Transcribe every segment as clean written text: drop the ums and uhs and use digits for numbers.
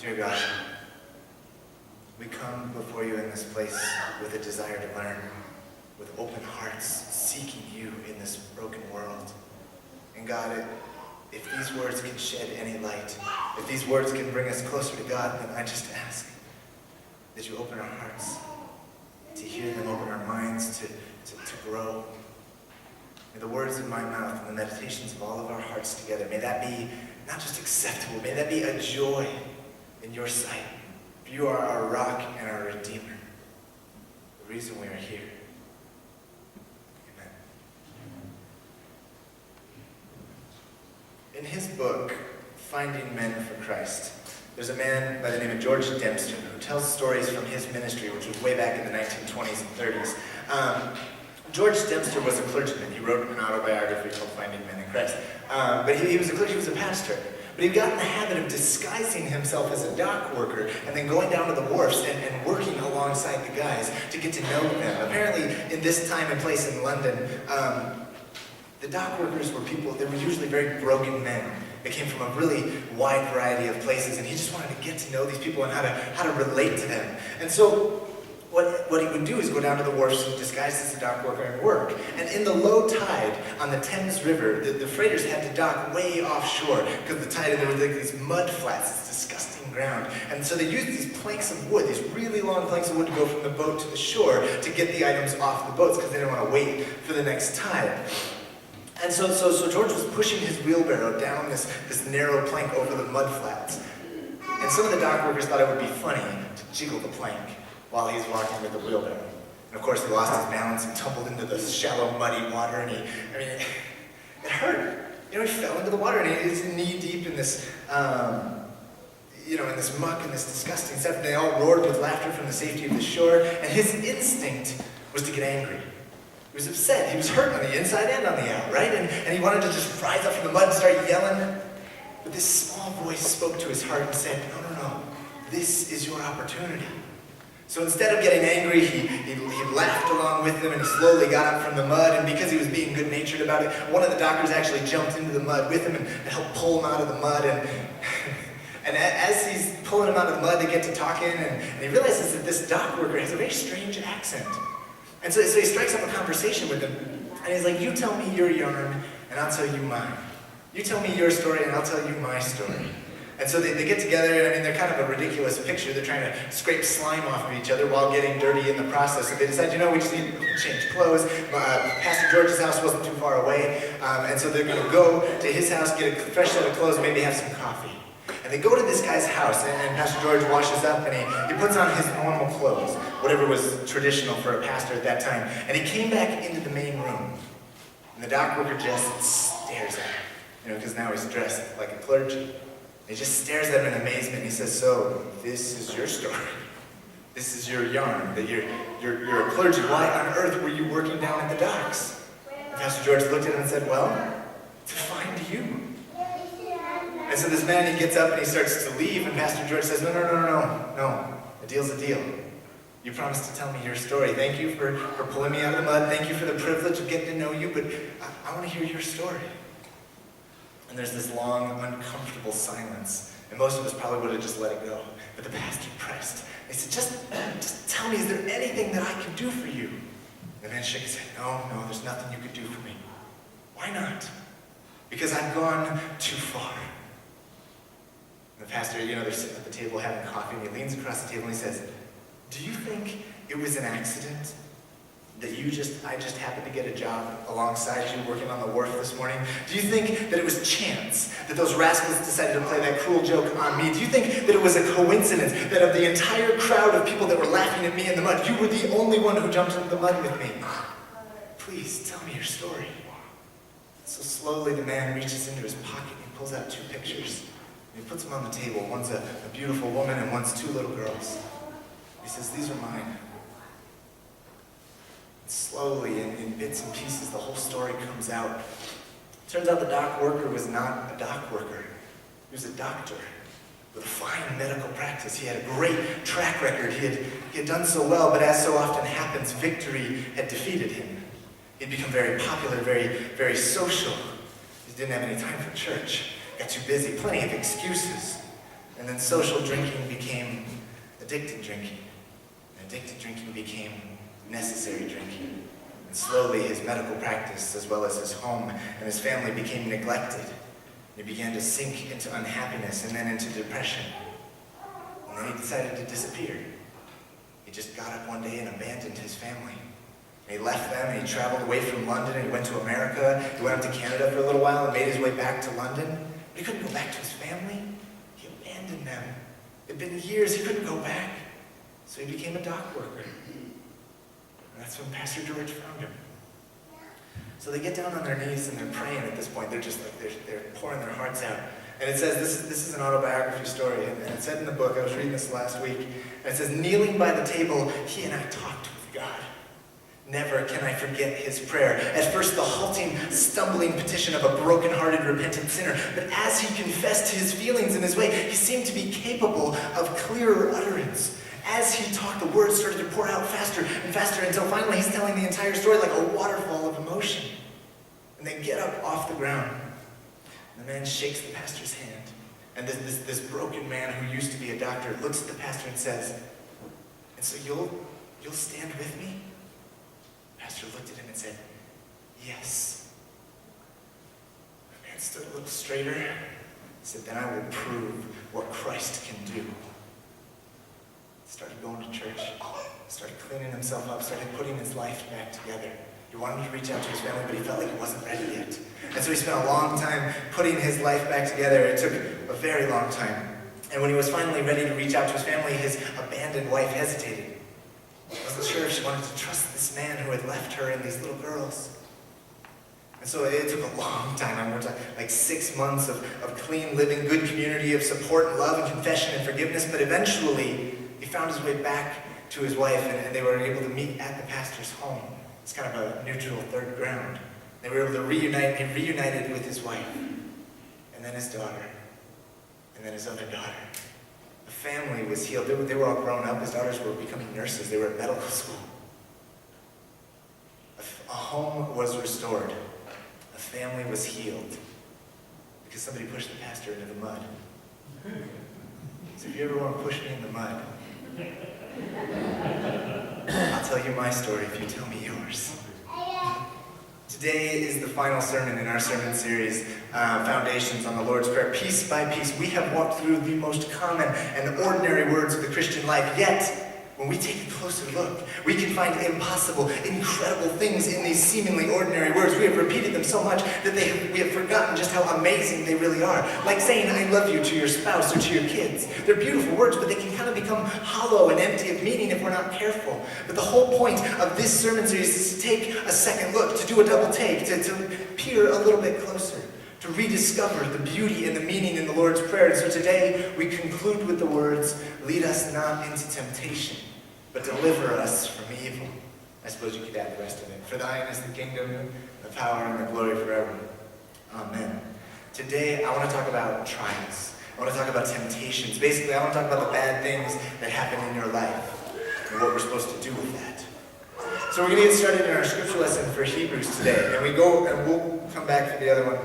Dear God, we come before you in this place with a desire to learn, with open hearts, seeking you in this broken world. And God, if these words can shed any light, if these words can bring us closer to God, then I just ask that you open our hearts to hear them, open our minds to grow. May the words of my mouth and the meditations of all of our hearts together, may that be not just acceptable, may that be a joy in your sight. For you are our rock and our Redeemer, the reason we are here. Amen. In his book, Finding Men for Christ, there's a man by the name of George Dempster who tells stories from his ministry, which was way back in the 1920s and 30s. George Dempster was a clergyman. He wrote an autobiography called Finding Men in Christ. But he was a clergyman, he was a pastor. But he got in the habit of disguising himself as a dock worker and then going down to the wharfs and working alongside the guys to get to know them. Apparently, in this time and place in London, the dock workers were people, they were usually very broken men. They came from a really wide variety of places, and he just wanted to get to know these people and how to relate to them. And so what he would do is go down to the wharfs disguised as a dock worker and work. And in the low tide on the Thames River, the freighters had to dock way offshore because the tide, there were like these mud flats, this disgusting ground. And so they used these planks of wood, these really long planks of wood to go from the boat to the shore to get the items off the boats because they didn't want to wait for the next tide. And so George was pushing his wheelbarrow down this narrow plank over the mud flats. And some of the dock workers thought it would be funny to jiggle the plank while he was walking with the wheelbarrow. And of course, he lost his balance and tumbled into the shallow, muddy water, and it hurt. You know, he fell into the water, and he was knee deep in this, in this muck and this disgusting stuff. And they all roared with laughter from the safety of the shore, and his instinct was to get angry. He was upset. He was hurt on the inside and on the out, right? And he wanted to just rise up from the mud and start yelling. But this small voice spoke to his heart and said, no, this is your opportunity. So instead of getting angry, he laughed along with them, and he slowly got up from the mud. And because he was being good-natured about it, one of the dockers actually jumped into the mud with him and helped pull him out of the mud. And as he's pulling him out of the mud, they get to talking, and he realizes that this dock worker has a very strange accent. And so he strikes up a conversation with him, and he's like, you tell me your yarn, and I'll tell you mine. You tell me your story, and I'll tell you my story. And so they get together, and they're kind of a ridiculous picture. They're trying to scrape slime off of each other while getting dirty in the process. So they decide, we just need to change clothes. Pastor George's house wasn't too far away, and so they're going to go to his house, get a fresh set of clothes, maybe have some coffee. And they go to this guy's house, and Pastor George washes up, and he puts on his normal clothes, whatever was traditional for a pastor at that time. And he came back into the main room, and the dock worker just stares at him, because now he's dressed like a clergy. He just stares at him in amazement, and he says, so, this is your story. This is your yarn, that you're a clergy. Why on earth were you working down at the docks? And Pastor George looked at him and said, well, to find you. And so this man, he gets up and he starts to leave, and Pastor George says, no, a deal's a deal. You promised to tell me your story. Thank you for pulling me out of the mud. Thank you for the privilege of getting to know you, but I want to hear your story. And there's this long, uncomfortable silence, and most of us probably would have just let it go. But the pastor pressed. He said, just tell me, is there anything that I can do for you? And the man shook his head, no, there's nothing you could do for me. Why not? Because I've gone too far. The pastor, they're sitting at the table having coffee, and he leans across the table and he says, do you think it was an accident that I just happened to get a job alongside you working on the wharf this morning? Do you think that it was chance that those rascals decided to play that cruel joke on me? Do you think that it was a coincidence that of the entire crowd of people that were laughing at me in the mud, you were the only one who jumped into the mud with me? Please, tell me your story. So slowly the man reaches into his pocket and he pulls out 2 pictures. He puts them on the table. One's a beautiful woman and one's 2 little girls. He says, these are mine. And slowly, in bits and pieces, the whole story comes out. Turns out the dock worker was not a dock worker. He was a doctor with a fine medical practice. He had a great track record. He had done so well, but as so often happens, victory had defeated him. He'd become very popular, very, very social. He didn't have any time for church. Got too busy, plenty of excuses. And then social drinking became addicted drinking. And addicted drinking became necessary drinking. And slowly his medical practice, as well as his home and his family, became neglected. He began to sink into unhappiness and then into depression. And then he decided to disappear. He just got up one day and abandoned his family. And he left them and he traveled away from London and he went to America. He went up to Canada for a little while and made his way back to London. But he couldn't go back to his family. He abandoned them. It'd been years, he couldn't go back. So he became a dock worker. And that's when Pastor George found him. So they get down on their knees and they're praying at this point. They're just like, they're pouring their hearts out. And it says, this is an autobiography story, and it said in the book, I was reading this last week, and it says, kneeling by the table, he and I talked with God. Never can I forget his prayer. At first, the halting, stumbling petition of a broken-hearted, repentant sinner, but as he confessed his feelings in his way, he seemed to be capable of clearer utterance. As he talked, the words started to pour out faster and faster until finally he's telling the entire story like a waterfall of emotion. And they get up off the ground. And the man shakes the pastor's hand. And this broken man who used to be a doctor looks at the pastor and says, "And so you'll stand with me?" The pastor looked at him and said, "Yes." The man stood a little straighter. He said, "Then I will prove what Christ can do." Started going to church, started cleaning himself up, started putting his life back together. He wanted to reach out to his family, but he felt like he wasn't ready yet. And so he spent a long time putting his life back together. It took a very long time. And when he was finally ready to reach out to his family, his abandoned wife hesitated. She wasn't sure if she wanted to trust this man who had left her and these little girls. And so it took a long time. I mean, like 6 months of clean living, good community, of support and love and confession and forgiveness. But eventually, he found his way back to his wife, and they were able to meet at the pastor's home. It's kind of a neutral third ground. They were able to reunite. He reunited with his wife, and then his daughter, and then his other daughter. The family was healed. They were all grown up. His daughters were becoming nurses. They were at medical school. A home was restored. A family was healed because somebody pushed the pastor into the mud. So if you ever want to push me in the mud, I'll tell you my story if you tell me yours. Today is the final sermon in our sermon series, Foundations on the Lord's Prayer. Piece by piece, we have walked through the most common and ordinary words of the Christian life, yet when we take a closer look, we can find impossible, incredible things in these seemingly ordinary words. We have repeated them so much that we have forgotten just how amazing they really are. Like saying, "I love you" to your spouse or to your kids. They're beautiful words, but they can kind of become hollow and empty of meaning if we're not careful. But the whole point of this sermon series is to take a second look, to do a double take, to peer a little bit closer, to rediscover the beauty and the meaning in the Lord's Prayer. And so today, we conclude with the words, "Lead us not into temptation, but deliver us from evil." I suppose you could add the rest of it. "For thine is the kingdom, the power, and the glory forever. Amen." Today, I want to talk about trials. I want to talk about temptations. Basically, I want to talk about the bad things that happen in your life and what we're supposed to do with that. So we're going to get started in our scripture lesson for Hebrews today. And we'll come back for the other one.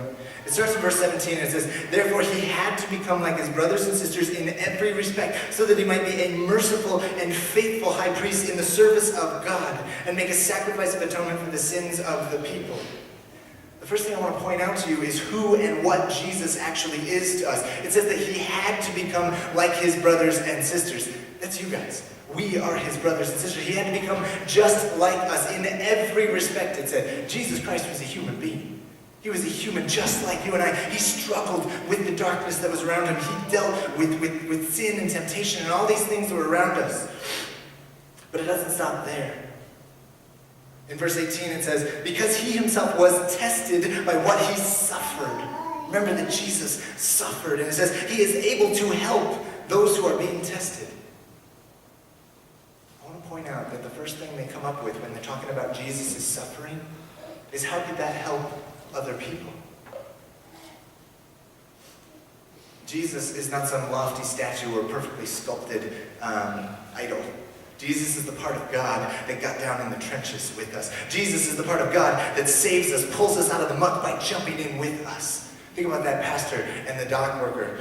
It starts in verse 17, and it says, "Therefore he had to become like his brothers and sisters in every respect, so that he might be a merciful and faithful high priest in the service of God, and make a sacrifice of atonement for the sins of the people." The first thing I want to point out to you is who and what Jesus actually is to us. It says that he had to become like his brothers and sisters. That's you guys. We are his brothers and sisters. He had to become just like us in every respect. It said Jesus Christ was a human being. He was a human just like you and I. He struggled with the darkness that was around him. He dealt with sin and temptation and all these things that were around us. But it doesn't stop there. In verse 18 it says, "Because he himself was tested by what he suffered." Remember that Jesus suffered. And it says, "He is able to help those who are being tested." I want to point out that the first thing they come up with when they're talking about Jesus' suffering is, how could that help other people? Jesus is not some lofty statue or perfectly sculpted idol. Jesus is the part of God that got down in the trenches with us. Jesus is the part of God that saves us, pulls us out of the muck by jumping in with us. Think about that pastor and the dock worker.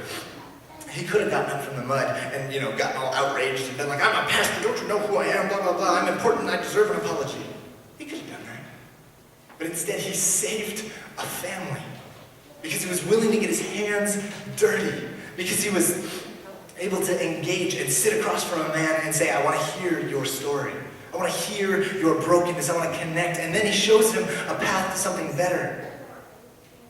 He could have gotten up from the mud and, gotten all outraged and been like, I'm a pastor, don't you know who I am, blah, blah, blah, I'm important, I deserve an apology. He could have done that. But instead, he saved a family because he was willing to get his hands dirty, because he was able to engage and sit across from a man and say, I want to hear your story. I want to hear your brokenness. I want to connect. And then he shows him a path to something better.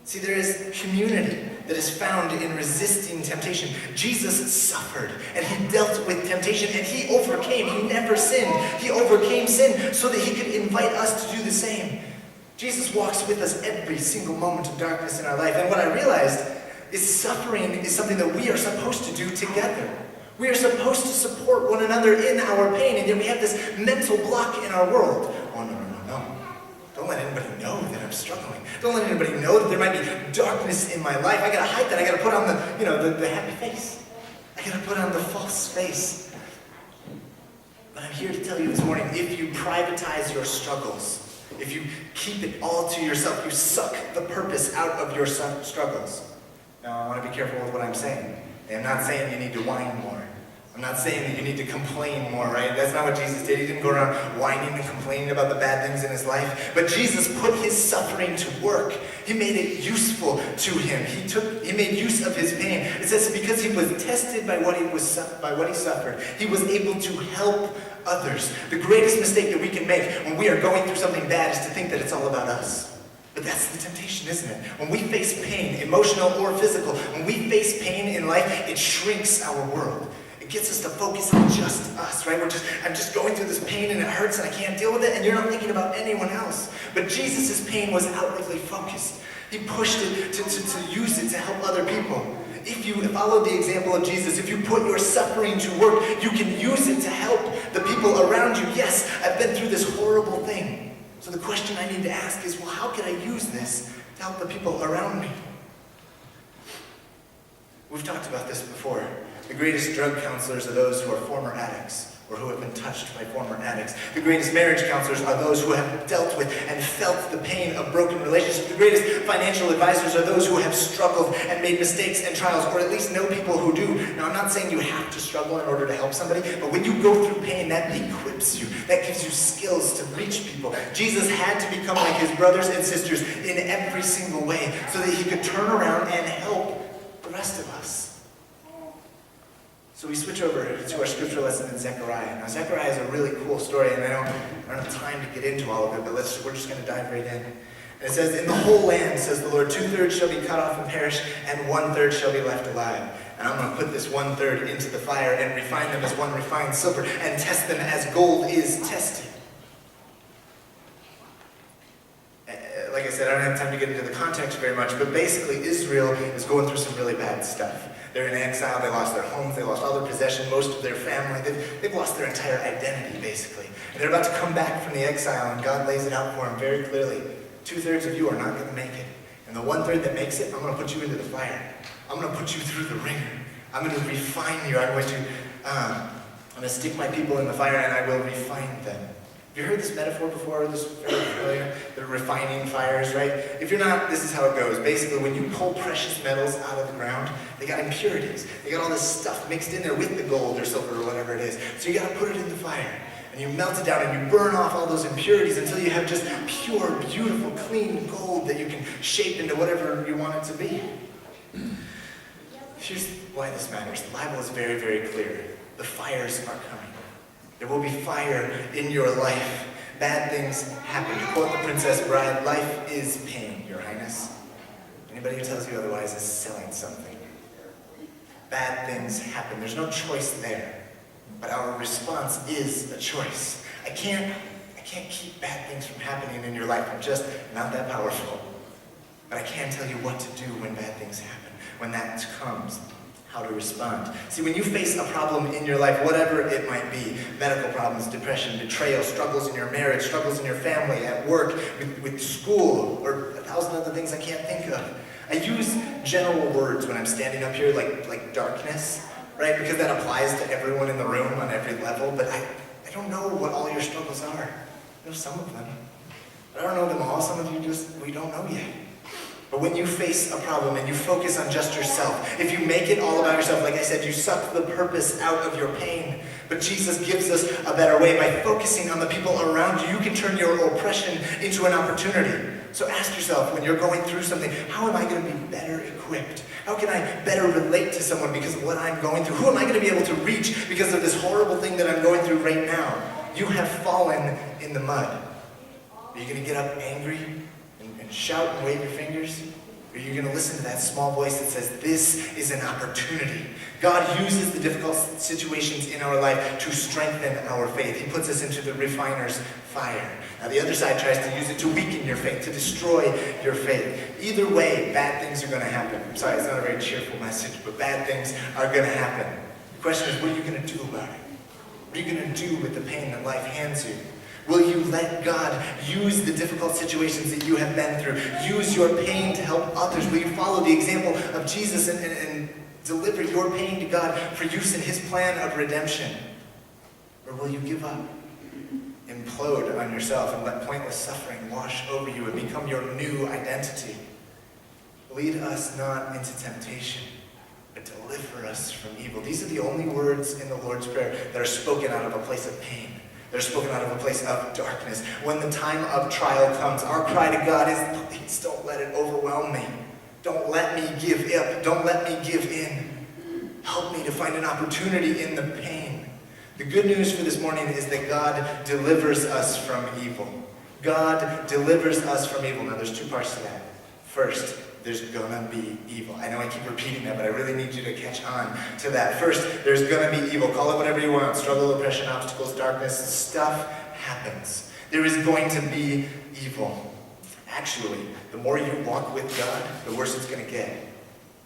See, there is community that is found in resisting temptation. Jesus suffered, and he dealt with temptation, and he overcame. He never sinned. He overcame sin so that he could invite us to do the same. Jesus walks with us every single moment of darkness in our life. And what I realized is suffering is something that we are supposed to do together. We are supposed to support one another in our pain, and yet we have this mental block in our world. Oh, no. Don't let anybody know that I'm struggling. Don't let anybody know that there might be darkness in my life. I gotta hide that. I gotta put on the happy face. I gotta put on the false face. But I'm here to tell you this morning, if you privatize your struggles, if you keep it all to yourself, you suck the purpose out of your struggles. Now, I want to be careful with what I'm saying. I'm not saying you need to whine more. I'm not saying that you need to complain more, right? That's not what Jesus did. He didn't go around whining and complaining about the bad things in his life. But Jesus put his suffering to work. He made it useful to him. He made use of his pain. It says because he was tested by what he suffered, he was able to help others. The greatest mistake that we can make when we are going through something bad is to think that it's all about us. But that's the temptation, isn't it? When we face pain, emotional or physical, when we face pain in life, it shrinks our world. It gets us to focus on just us, right? I'm just going through this pain and it hurts and I can't deal with it, and you're not thinking about anyone else. But Jesus' pain was outwardly focused. He pushed it to use it to help other people. If you follow the example of Jesus, if you put your suffering to work, you can use it to help the people around you. Yes, I've been through this horrible thing. So the question I need to ask is, well, how can I use this to help the people around me? We've talked about this before. The greatest drug counselors are those who are former addicts or who have been touched by former addicts. The greatest marriage counselors are those who have dealt with and felt the pain of broken relationships. The greatest financial advisors are those who have struggled and made mistakes and trials, or at least know people who do. Now, I'm not saying you have to struggle in order to help somebody, but when you go through pain, that equips you. That gives you skills to reach people. Jesus had to become like his brothers and sisters in every single way so that he could turn around and help the rest of us. So we switch over to our scripture lesson in Zechariah. Now, Zechariah is a really cool story, and I don't have time to get into all of it, but we're just going to dive right in. And it says, in the whole land, says the Lord, 2/3 shall be cut off and perish, and 1/3 shall be left alive. And I'm going to put this 1/3 into the fire and refine them as one refines silver, and test them as gold is tested. Like I said, I don't have time to get into the context very much, but basically Israel is going through some really bad stuff. They're in exile, they lost their homes, they lost all their possessions, most of their family, they've lost their entire identity, basically. And they're about to come back from the exile, and God lays it out for them very clearly. 2/3 of you are not going to make it. And the 1/3 that makes it, I'm going to put you into the fire. I'm going to put you through the ringer. I'm going to refine you. I'm going to stick my people in the fire, and I will refine them. Have you heard this metaphor before? This is very familiar. The refining fires, right? If you're not, this is how it goes. Basically, when you pull precious metals out of the ground, they got impurities. They got all this stuff mixed in there with the gold or silver or whatever it is. So you got to put it in the fire. And you melt it down and you burn off all those impurities until you have just pure, beautiful, clean gold that you can shape into whatever you want it to be. Here's why this matters. The Bible is very, very clear. The fires are coming. There will be fire in your life. Bad things happen. To quote the Princess Bride, life is pain, Your Highness. Anybody who tells you otherwise is selling something. Bad things happen. There's no choice there. But our response is a choice. I can't keep bad things from happening in your life. I'm just not that powerful. But I can tell you what to do when bad things happen, when that comes. How to respond. See, when you face a problem in your life, whatever it might be, medical problems, depression, betrayal, struggles in your marriage, struggles in your family, at work, with school, or 1,000 other things I can't think of. I use general words when I'm standing up here, like darkness, right? Because that applies to everyone in the room on every level, but I don't know what all your struggles are. I know some of them, but I don't know them all. Some of you we don't know yet. But when you face a problem and you focus on just yourself, if you make it all about yourself, like I said, you suck the purpose out of your pain. But Jesus gives us a better way. By focusing on the people around you, you can turn your oppression into an opportunity. So ask yourself, when you're going through something, how am I going to be better equipped? How can I better relate to someone because of what I'm going through? Who am I going to be able to reach because of this horrible thing that I'm going through right now? You have fallen in the mud. Are you going to get up angry and shout and wave your fingers? Or are you going to listen to that small voice that says, this is an opportunity? God uses the difficult situations in our life to strengthen our faith. He puts us into the refiner's fire. Now the other side tries to use it to weaken your faith, to destroy your faith. Either way, bad things are going to happen. I'm sorry, it's not a very cheerful message, but bad things are going to happen. The question is, what are you going to do about it? What are you going to do with the pain that life hands you? Will you let God use the difficult situations that you have been through? Use your pain to help others? Will you follow the example of Jesus and deliver your pain to God for use in his plan of redemption? Or will you give up, implode on yourself, and let pointless suffering wash over you and become your new identity? Lead us not into temptation, but deliver us from evil. These are the only words in the Lord's Prayer that are spoken out of a place of pain. They're spoken out of a place of darkness. When the time of trial comes, our cry to God is, please don't let it overwhelm me. Don't let me give up. Don't let me give in. Help me to find an opportunity in the pain. The good news for this morning is that God delivers us from evil. God delivers us from evil. Now there's two parts to that. First, there's gonna be evil. I know I keep repeating that, but I really need you to catch on to that. First, there's gonna be evil. Call it whatever you want. Struggle, oppression, obstacles, darkness. Stuff happens. There is going to be evil. Actually, the more you walk with God, the worse it's gonna get.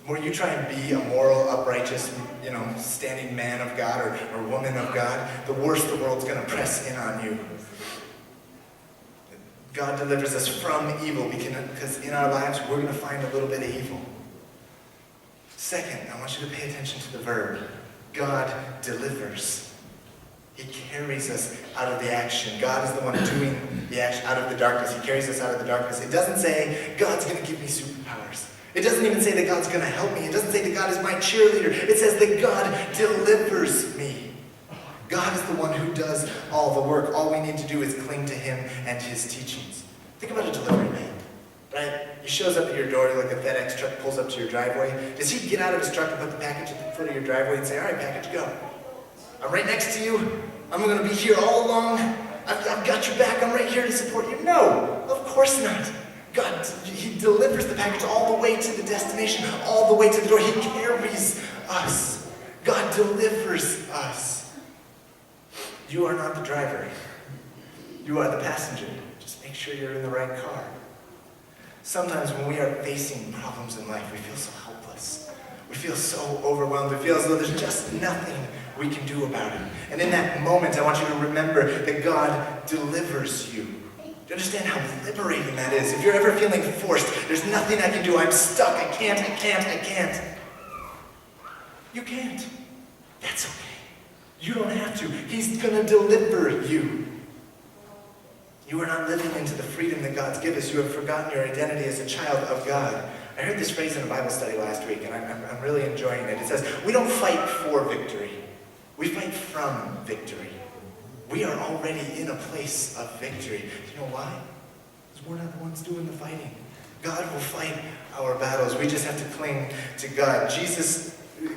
The more you try and be a moral, upright, standing man of God or woman of God, the worse the world's gonna press in on you. God delivers us from evil because in our lives we're going to find a little bit of evil. Second, I want you to pay attention to the verb. God delivers. He carries us out of the action. God is the one doing the action out of the darkness. He carries us out of the darkness. It doesn't say God's going to give me superpowers. It doesn't even say that God's going to help me. It doesn't say that God is my cheerleader. It says that God delivers me. God is the one who does all the work. All we need to do is cling to him and his teachings. Think about a delivery man, right? He shows up at your door like a FedEx truck pulls up to your driveway. Does he get out of his truck and put the package at the foot of your driveway and say, all right, package, go. I'm right next to you. I'm going to be here all along. I've got your back. I'm right here to support you. No, of course not. God, he delivers the package all the way to the destination, all the way to the door. He carries us. God delivers us. You are not the driver. You are the passenger. Just make sure you're in the right car. Sometimes when we are facing problems in life, we feel so helpless. We feel so overwhelmed. We feel as though there's just nothing we can do about it. And in that moment, I want you to remember that God delivers you. Do you understand how liberating that is? If you're ever feeling forced, there's nothing I can do. I'm stuck. I can't. You can't. That's okay. You don't have to. He's going to deliver you. You are not living into the freedom that God's given us. You have forgotten your identity as a child of God. I heard this phrase in a Bible study last week, and I'm really enjoying it. It says, we don't fight for victory. We fight from victory. We are already in a place of victory. Do you know why? Because we're not the ones doing the fighting. God will fight our battles. We just have to cling to God.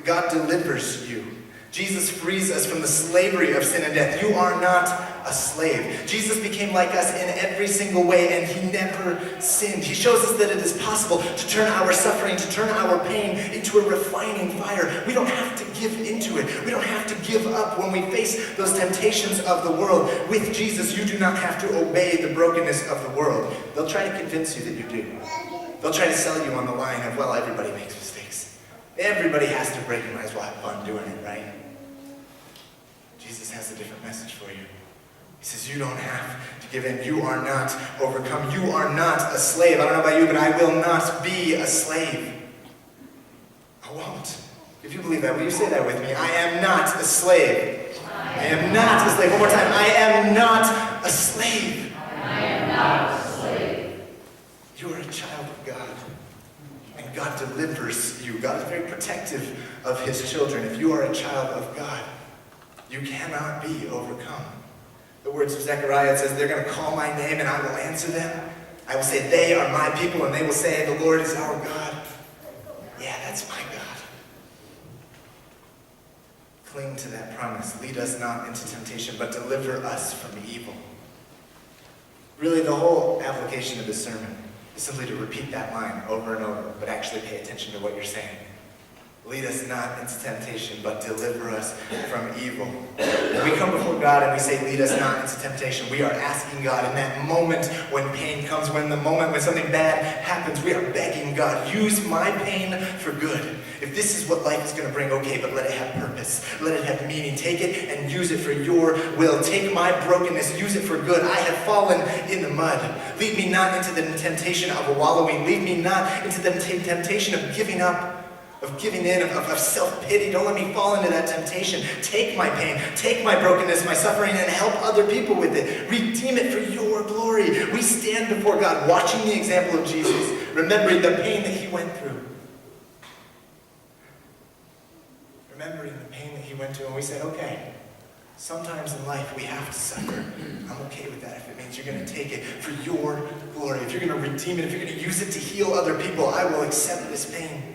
God delivers you. Jesus frees us from the slavery of sin and death. You are not a slave. Jesus became like us in every single way, and he never sinned. He shows us that it is possible to turn our suffering, to turn our pain into a refining fire. We don't have to give into it. We don't have to give up when we face those temptations of the world. With Jesus, you do not have to obey the brokenness of the world. They'll try to convince you that you do. They'll try to sell you on the line of, well, everybody makes mistakes. Everybody has to break. You might as well have fun doing it, right? Jesus has a different message for you. He says, you don't have to give in. You are not overcome. You are not a slave. I don't know about you, but I will not be a slave. I won't. If you believe that, will you say that with me? I am not a slave. I am not a slave. One more time. I am not a slave. I am not a slave. You are a child of God. God delivers you. God is very protective of his children. If you are a child of God, you cannot be overcome. The words of Zechariah, it says, they're going to call my name and I will answer them. I will say, they are my people, and they will say, the Lord is our God. Yeah, that's my God. Cling to that promise. Lead us not into temptation, but deliver us from evil. Really, the whole application of this sermon is simply to repeat that line over and over, but actually pay attention to what you're saying. Lead us not into temptation, but deliver us from evil. When we come before God and we say, lead us not into temptation, we are asking God in that moment when pain comes, when the moment when something bad happens, we are begging God, use my pain for good. If this is what life is going to bring, okay, but let it have purpose. Let it have meaning. Take it and use it for your will. Take my brokenness, use it for good. I have fallen in the mud. Lead me not into the temptation of a wallowing. Lead me not into the temptation of giving up, of giving in, of self-pity. Don't let me fall into that temptation. Take my pain, take my brokenness, my suffering, and help other people with it. Redeem it for your glory. We stand before God watching the example of Jesus, remembering the pain that he went through. Remembering the pain that he went through, and we said, okay, sometimes in life we have to suffer. I'm okay with that if it means you're going to take it for your glory. If you're going to redeem it, if you're going to use it to heal other people, I will accept this pain.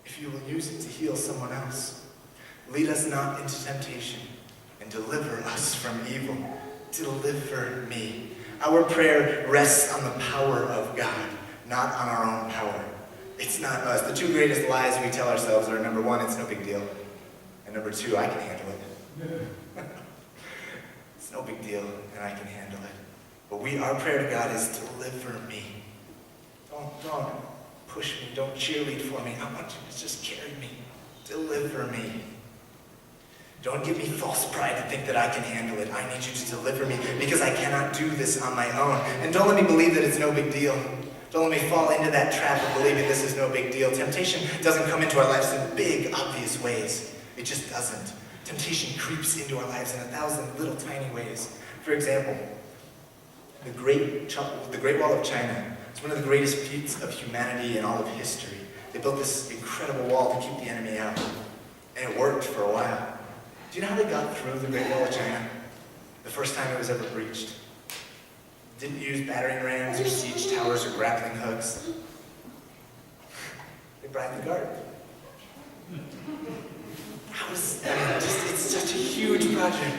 If you will use it to heal someone else, lead us not into temptation and deliver us from evil. Deliver me. Our prayer rests on the power of God, not on our own power. It's not us. The two greatest lies we tell ourselves are, number one, it's no big deal. And number two, I can handle it. It's no big deal, and I can handle it. But our prayer to God is, deliver me. Don't push me. Don't cheerlead for me. I want you to just carry me. Deliver me. Don't give me false pride to think that I can handle it. I need you to deliver me because I cannot do this on my own. And don't let me believe that it's no big deal. Don't let me fall into that trap of believing this is no big deal. Temptation doesn't come into our lives in big, obvious ways. It just doesn't. Temptation creeps into our lives in 1,000 little tiny ways. For example, the Great Wall of China is one of the greatest feats of humanity in all of history. They built this incredible wall to keep the enemy out. And it worked for a while. Do you know how they got through the Great Wall of China? The first time it was ever breached. Didn't use battering rams or siege towers or grappling hooks. They bribed the guard. It's such a huge project.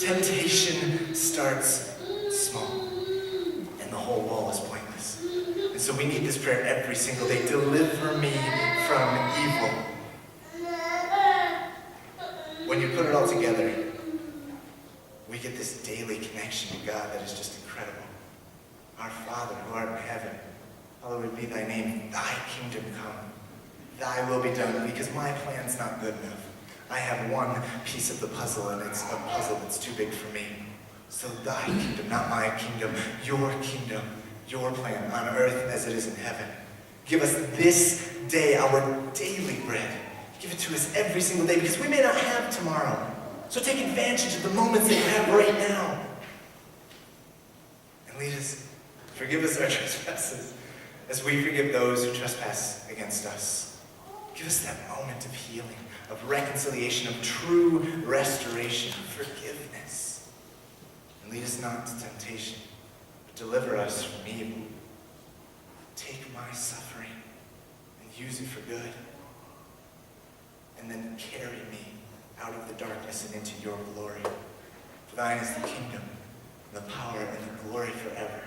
Temptation starts small, and the whole wall is pointless. And so we need this prayer every single day. Deliver me from evil. When you put it all together, we get this daily connection to God that is just incredible. Our Father, who art in heaven, hallowed be thy name. Thy kingdom come. Thy will be done, because my plan's not good enough. I have one piece of the puzzle, and it's a puzzle that's too big for me. So thy kingdom, not my kingdom, your plan on earth as it is in heaven. Give us this day our daily bread. Give it to us every single day, because we may not have tomorrow. So take advantage of the moments that you have right now. And forgive us our trespasses, as we forgive those who trespass against us. Give us that moment of healing, of reconciliation, of true restoration, forgiveness. And lead us not to temptation, but deliver us from evil. Take my suffering and use it for good. And then carry me out of the darkness and into your glory. For thine is the kingdom, and the power, and the glory forever.